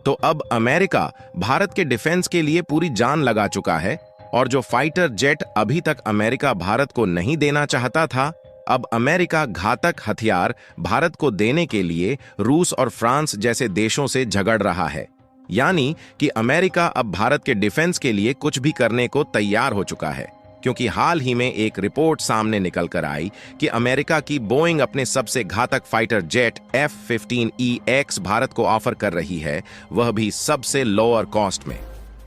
तो अब अमेरिका भारत के डिफेंस के लिए पूरी जान लगा चुका है, और जो फाइटर जेट अभी तक अमेरिका भारत को नहीं देना चाहता था, अब अमेरिका घातक हथियार भारत को देने के लिए रूस और फ्रांस जैसे देशों से झगड़ रहा है। यानी कि अमेरिका अब भारत के डिफेंस के लिए कुछ भी करने को तैयार हो चुका है, क्योंकि हाल ही में एक रिपोर्ट सामने निकल कर आई कि अमेरिका की बोइंग अपने सबसे घातक फाइटर जेट F-15EX भारत को ऑफर कर रही है, वह भी सबसे लोअर कॉस्ट में।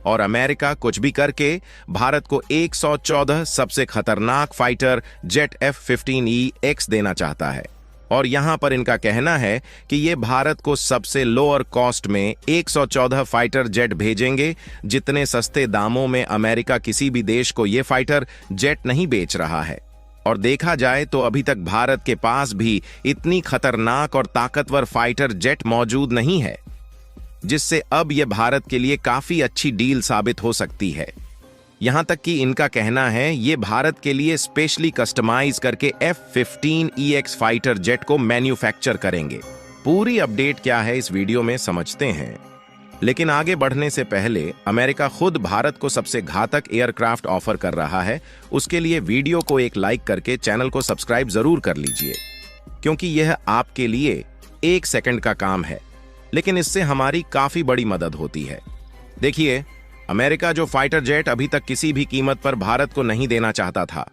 और अमेरिका कुछ भी करके भारत को 114 सबसे खतरनाक फाइटर जेट F-15EX देना चाहता है। और यहां पर इनका कहना है कि ये भारत को सबसे लोअर कॉस्ट में 114 फाइटर जेट भेजेंगे, जितने सस्ते दामों में अमेरिका किसी भी देश को ये फाइटर जेट नहीं बेच रहा है। और देखा जाए तो अभी तक भारत के पास भी इतनी खतरनाक और ताकतवर फाइटर जेट मौजूद नहीं है, जिससे अब यह भारत के लिए काफी अच्छी डील साबित हो सकती है। यहां तक कि इनका कहना है ये भारत के लिए स्पेशली कस्टमाइज करके F-15EX फाइटर जेट को मैन्युफैक्चर करेंगे। पूरी अपडेट क्या है इस वीडियो में समझते हैं, लेकिन आगे बढ़ने से पहले अमेरिका खुद भारत को सबसे घातक एयरक्राफ्ट ऑफर कर रहा है। उसके लिए वीडियो को एक लाइक करके चैनल को सब्सक्राइब जरूर कर लीजिए, क्योंकि यह आपके लिए 1 सेकंड का काम है, लेकिन इससे हमारी काफी बड़ी मदद होती है। देखिए, अमेरिका जो फाइटर जेट अभी तक किसी भी कीमत पर भारत को नहीं देना चाहता था,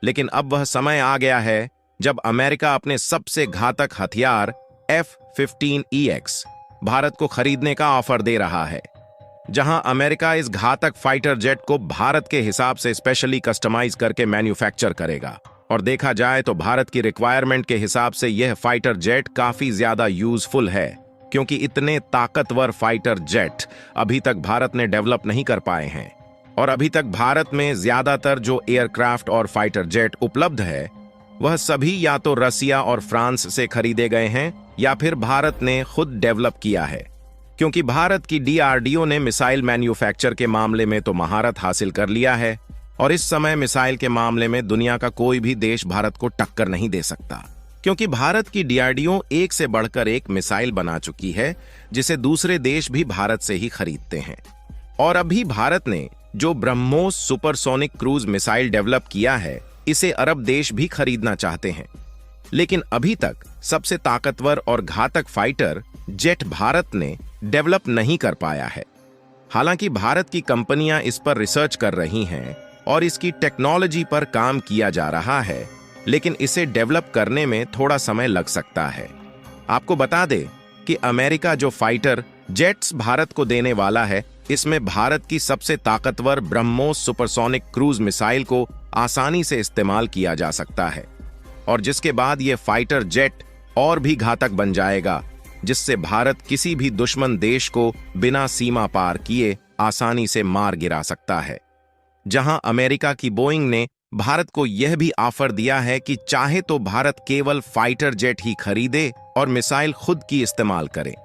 लेकिन अब वह समय आ गया है जब अमेरिका अपने सबसे घातक हथियार F-15EX भारत को खरीदने का ऑफर दे रहा है। जहां अमेरिका इस घातक फाइटर जेट को भारत के हिसाब से स्पेशली कस्टमाइज करके मैन्युफैक्चर करेगा। और देखा जाए तो भारत की रिक्वायरमेंट के हिसाब से यह फाइटर जेट काफी ज्यादा यूजफुल है, क्योंकि इतने ताकतवर फाइटर जेट अभी तक भारत ने डेवलप नहीं कर पाए हैं। और अभी तक भारत में ज्यादातर जो एयरक्राफ्ट और फाइटर जेट उपलब्ध है, वह सभी या तो रसिया और फ्रांस से खरीदे गए हैं या फिर भारत ने खुद डेवलप किया है, क्योंकि भारत की DRDO ने मिसाइल मैन्युफैक्चर के मामले में तो महारत हासिल कर लिया है, और इस समय मिसाइल के मामले में दुनिया का कोई भी देश भारत को टक्कर नहीं दे सकता, क्योंकि भारत की DRDO एक से बढ़कर एक मिसाइल बना चुकी है, जिसे दूसरे देश भी भारत से ही खरीदते हैं। और अभी भारत ने जो BrahMos supersonic cruise missile develop किया है, इसे अरब देश भी खरीदना चाहते हैं। लेकिन अभी तक सबसे ताकतवर और घातक फाइटर जेट भारत ने डेवलप नहीं कर पाया है। हालांकि भारत की कंपनियां इस पर रिसर्च कर रही हैं और इसकी टेक्नोलॉजी पर काम किया जा रहा है, लेकिन इसे डेवलप करने में थोड़ा समय लग सकता है। आपको बता दें कि अमेरिका जो फाइटर जेट्स भारत को देने वाला है, इसमें भारत की सबसे ताकतवर ब्रह्मोस सुपरसोनिक क्रूज मिसाइल को आसानी से इस्तेमाल किया जा सकता है, और जिसके बाद यह फाइटर जेट और भी घातक बन जाएगा, जिससे भारत किसी भी दुश्मन देश को बिना सीमा पार किए आसानी से मार गिरा सकता है। जहां अमेरिका की बोइंग ने भारत को यह भी ऑफर दिया है कि चाहे तो भारत केवल फाइटर जेट ही खरीदे और मिसाइल खुद की इस्तेमाल करे।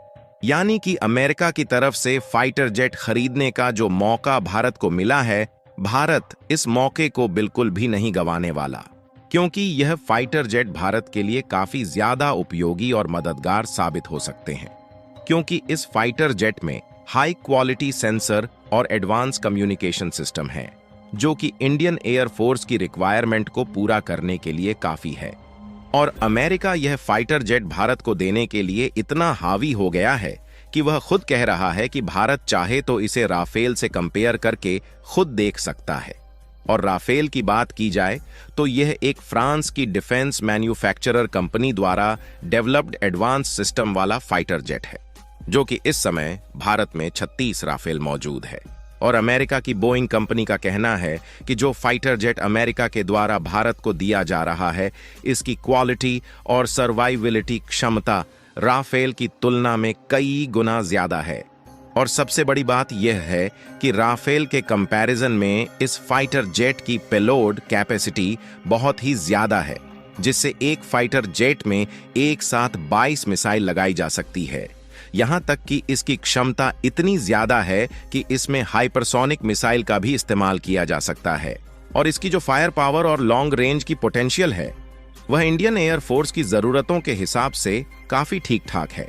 यानी कि अमेरिका की तरफ से फाइटर जेट खरीदने का जो मौका भारत को मिला है, भारत इस मौके को बिल्कुल भी नहीं गंवाने वाला, क्योंकि यह फाइटर जेट भारत के लिए काफी ज्यादा उपयोगी और मददगार साबित हो सकते हैं, क्योंकि इस फाइटर जेट में हाई क्वालिटी सेंसर और एडवांस कम्युनिकेशन सिस्टम है, जो कि इंडियन एयरफोर्स की रिक्वायरमेंट को पूरा करने के लिए काफी है। और अमेरिका यह फाइटर जेट भारत को देने के लिए इतना हावी हो गया है कि वह खुद कह रहा है कि भारत चाहे तो इसे राफेल से कंपेयर करके खुद देख सकता है। और राफेल की बात की जाए तो यह एक फ्रांस की डिफेंस मैन्युफैक्चरर कंपनी द्वारा डेवलप्ड एडवांस सिस्टम वाला फाइटर जेट है, जो कि इस समय भारत में 36 राफेल मौजूद है। और अमेरिका की बोइंग कंपनी का कहना है कि जो फाइटर जेट अमेरिका के द्वारा भारत को दिया जा रहा है, इसकी क्वालिटी और सर्वाइविलिटी क्षमता राफेल की तुलना में कई गुना ज्यादा है। और सबसे बड़ी बात यह है कि राफेल के कंपैरिजन में इस फाइटर जेट की पेलोड कैपेसिटी बहुत ही ज्यादा है, जिससे एक फाइटर जेट में एक साथ 22 मिसाइल लगाई जा सकती है। यहां तक कि इसकी क्षमता इतनी ज्यादा है कि इसमें हाइपरसोनिक मिसाइल का भी इस्तेमाल किया जा सकता है। और इसकी जो फायर पावर और लॉन्ग रेंज की पोटेंशियल है, वह इंडियन एयरफोर्स की जरूरतों के हिसाब से काफी ठीक ठाक है।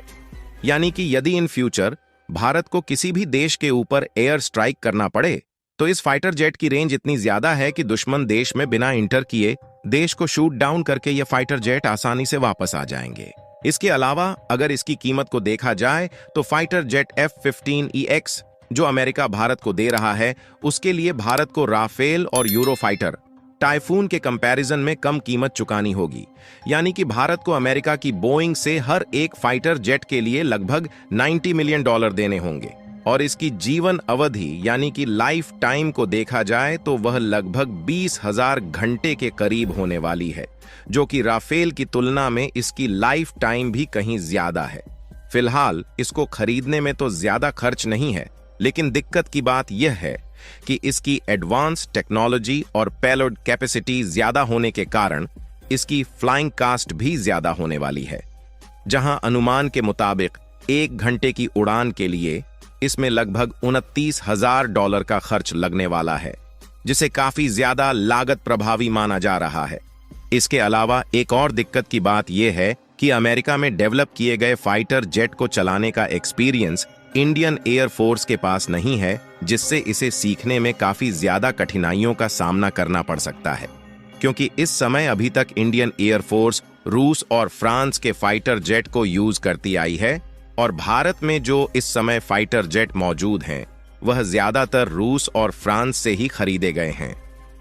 यानी कि यदि इन फ्यूचर भारत को किसी भी देश के ऊपर एयर स्ट्राइक करना पड़े तो इस फाइटर जेट की रेंज इतनी ज्यादा है कि दुश्मन देश में बिना इंटर किए देश को शूट डाउन करके ये फाइटर जेट आसानी से वापस आ जाएंगे। इसके अलावा अगर इसकी कीमत को देखा जाए तो फाइटर जेट F-15EX जो अमेरिका भारत को दे रहा है, उसके लिए भारत को राफेल और यूरोफाइटर टाइफून के कंपैरिजन में कम कीमत चुकानी होगी। यानी कि भारत को अमेरिका की बोइंग से हर एक फाइटर जेट के लिए लगभग $90 मिलियन देने होंगे और इसकी जीवन अवधि यानी कि लाइफ टाइम को देखा जाए तो वह लगभग 20,000 घंटे के करीब होने वाली है, जो कि राफेल की तुलना में इसकी लाइफ टाइम भी कहीं ज्यादा है। फिलहाल इसको खरीदने में तो ज्यादा खर्च नहीं है, लेकिन दिक्कत की बात यह है कि इसकी एडवांस टेक्नोलॉजी और पेलोड कैपेसिटी ज्यादा होने के कारण इसकी फ्लाइंग कास्ट भी ज्यादा होने वाली है। जहां अनुमान के मुताबिक 1 घंटे की उड़ान के लिए इसमें लगभग $29,000 का खर्च लगने वाला है, जिसे काफी ज्यादा लागत प्रभावी माना जा रहा है। इसके अलावा एक और दिक्कत की बात यह है कि अमेरिका में डेवलप किए गए फाइटर जेट को चलाने का एक्सपीरियंस इंडियन एयर फोर्स के पास नहीं है, जिससे इसे सीखने में काफी ज्यादा कठिनाइयों का सामना करना पड़ सकता है, क्योंकि इस समय अभी तक इंडियन एयर फोर्स रूस और फ्रांस के फाइटर जेट को यूज करती आई है और भारत में जो इस समय फाइटर जेट मौजूद हैं वह ज्यादातर रूस और फ्रांस से ही खरीदे गए हैं।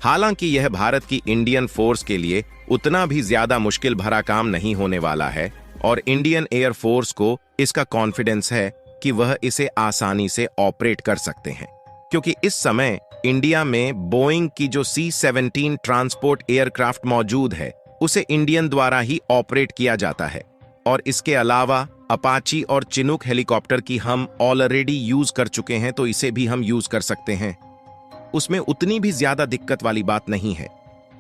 हालांकि यह भारत की इंडियन फोर्स के लिए उतना भी ज्यादा मुश्किल भरा काम नहीं होने वाला है और इंडियन एयर फोर्स को इसका कॉन्फिडेंस है कि वह इसे आसानी से ऑपरेट कर सकते हैं, क्योंकि इस समय इंडिया में बोइंग की जो C-17 ट्रांसपोर्ट एयरक्राफ्ट मौजूद है उसे इंडियन द्वारा ही ऑपरेट किया जाता है और इसके अलावा अपाची और चिनूक हेलीकॉप्टर की हम ऑलरेडी यूज कर चुके हैं, तो इसे भी हम यूज कर सकते हैं। उसमें उतनी भी ज्यादा दिक्कत वाली बात नहीं है।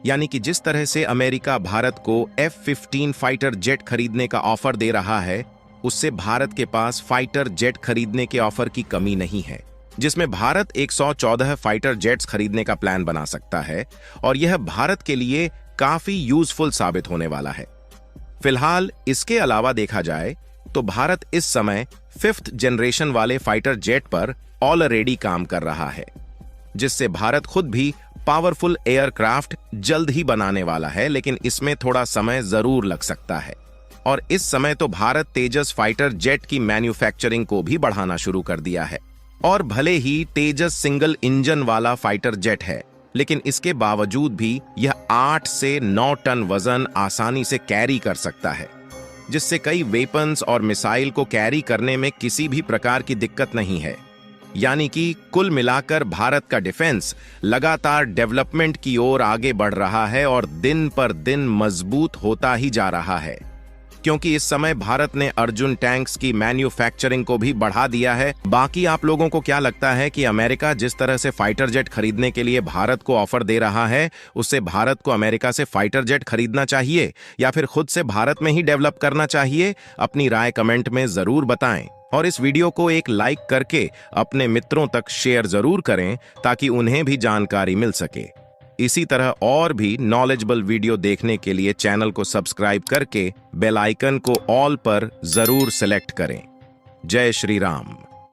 यानी कि जिस तरह से अमेरिका भारत को F-15 फाइटर जेट खरीदने का ऑफर दे रहा है, उससे भारत के पास फाइटर जेट खरीदने के ऑफर की कमी नहीं है, जिसमें भारत 114 फाइटर जेट्स खरीदने का प्लान बना सकता है और यह भारत के लिए काफी यूजफुल साबित होने वाला है। फिलहाल इसके अलावा देखा जाए तो भारत इस समय 5th जनरेशन वाले फाइटर जेट पर ऑलरेडी काम कर रहा है, जिससे भारत खुद भी पावरफुल एयरक्राफ्ट जल्द ही बनाने वाला है, लेकिन इसमें थोड़ा समय जरूर लग सकता है। और इस समय तो भारत तेजस फाइटर जेट की मैन्युफैक्चरिंग को भी बढ़ाना शुरू कर दिया है और भले ही तेजस सिंगल इंजन वाला फाइटर जेट है, लेकिन इसके बावजूद भी यह 8 से 9 टन वजन आसानी से कैरी कर सकता है, जिससे कई वेपन्स और मिसाइल को कैरी करने में किसी भी प्रकार की दिक्कत नहीं है। यानी कि कुल मिलाकर भारत का डिफेंस लगातार डेवलपमेंट की ओर आगे बढ़ रहा है और दिन पर दिन मजबूत होता ही जा रहा है, क्योंकि इस समय भारत ने अर्जुन टैंक्स की मैन्युफैक्चरिंग को भी बढ़ा दिया है। बाकी आप लोगों को क्या लगता है कि अमेरिका जिस तरह से फाइटर जेट खरीदने के लिए भारत को ऑफर दे रहा है, उससे भारत को अमेरिका से फाइटर जेट खरीदना चाहिए या फिर खुद से भारत में ही डेवलप करना चाहिए? अपनी राय कमेंट में जरूर बताएं और इस वीडियो को एक लाइक करके अपने मित्रों तक शेयर जरूर करें ताकि उन्हें भी जानकारी मिल सके। इसी तरह और भी नॉलेजेबल वीडियो देखने के लिए चैनल को सब्सक्राइब करके बेल आइकन को ऑल पर जरूर सेलेक्ट करें। जय श्री राम।